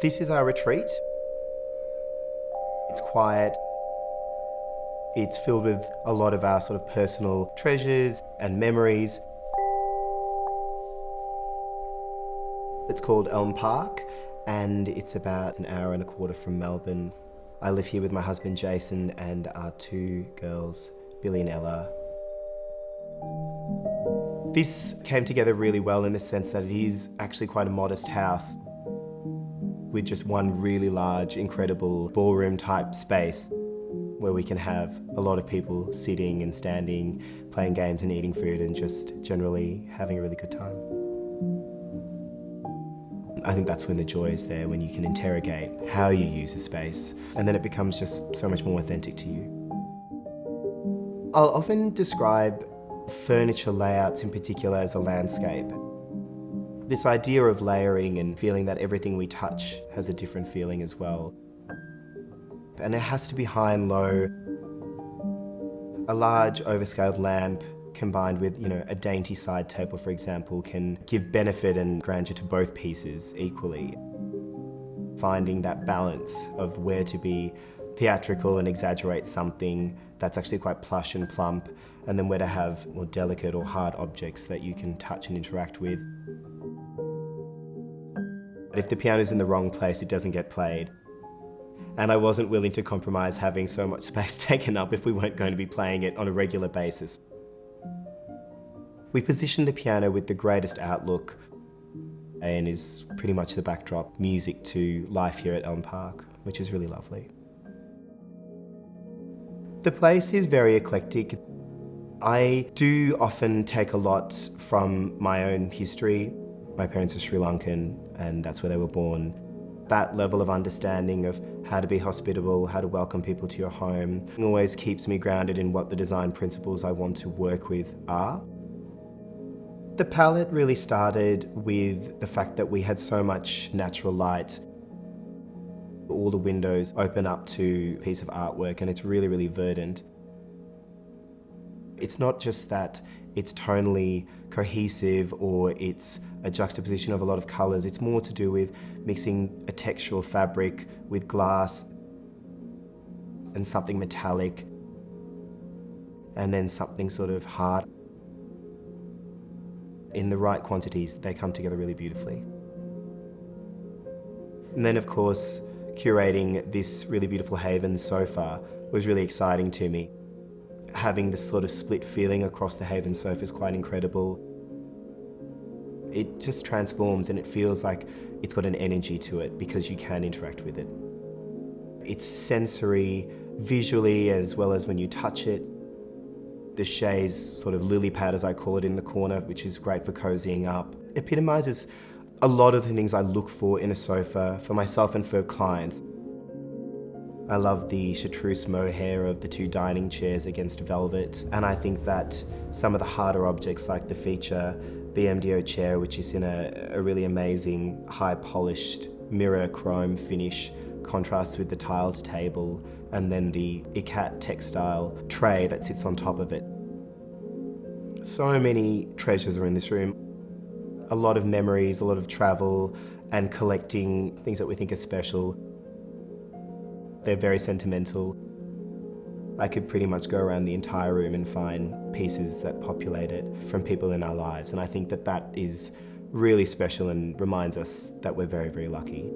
This is our retreat. It's quiet. It's filled with a lot of our sort of personal treasures and memories. It's called Elm Park, and it's about an hour and a quarter from Melbourne. I live here with my husband Jason and our two girls, Billy and Ella. This came together really well in the sense that it is actually quite a modest house with just one really large, incredible ballroom type space where we can have a lot of people sitting and standing, playing games and eating food and just generally having a really good time. I think that's when the joy is there, when you can interrogate how you use a space, and then it becomes just so much more authentic to you. I'll often describe furniture layouts in particular as a landscape. This idea of layering and feeling that everything we touch has a different feeling as well. And it has to be high and low. A large overscaled lamp combined with, a dainty side table, for example, can give benefit and grandeur to both pieces equally. Finding that balance of where to be theatrical and exaggerate something that's actually quite plush and plump, and then where to have more delicate or hard objects that you can touch and interact with. But if the piano's in the wrong place, it doesn't get played. And I wasn't willing to compromise having so much space taken up if we weren't going to be playing it on a regular basis. We positioned the piano with the greatest outlook and is pretty much the backdrop music to life here at Elm Park, which is really lovely. The place is very eclectic. I do often take a lot from my own history. My parents are Sri Lankan, and that's where they were born. That level of understanding of how to be hospitable, how to welcome people to your home, always keeps me grounded in what the design principles I want to work with are. The palette really started with the fact that we had so much natural light. All the windows open up to a piece of artwork and it's really, really verdant. It's not just that it's tonally cohesive or it's a juxtaposition of a lot of colours. It's more to do with mixing a textural fabric with glass and something metallic and then something sort of hard. In the right quantities, they come together really beautifully. And then, of course, curating this really beautiful Haven sofa was really exciting to me. Having this sort of split feeling across the Haven sofa is quite incredible. It just transforms and it feels like it's got an energy to it because you can interact with it. It's sensory, visually, as well as when you touch it. The chaise sort of lily pad, as I call it, in the corner, which is great for cozying up, epitomises a lot of the things I look for in a sofa for myself and for clients. I love the chartreuse mohair of the two dining chairs against velvet, and I think that some of the harder objects like the feature BMDO chair, which is in a really amazing high polished mirror chrome finish, contrasts with the tiled table, and then the ikat textile tray that sits on top of it. So many treasures are in this room. A lot of memories, a lot of travel, and collecting things that we think are special. They're very sentimental. I could pretty much go around the entire room and find pieces that populate it from people in our lives, and I think that that is really special and reminds us that we're very, very lucky.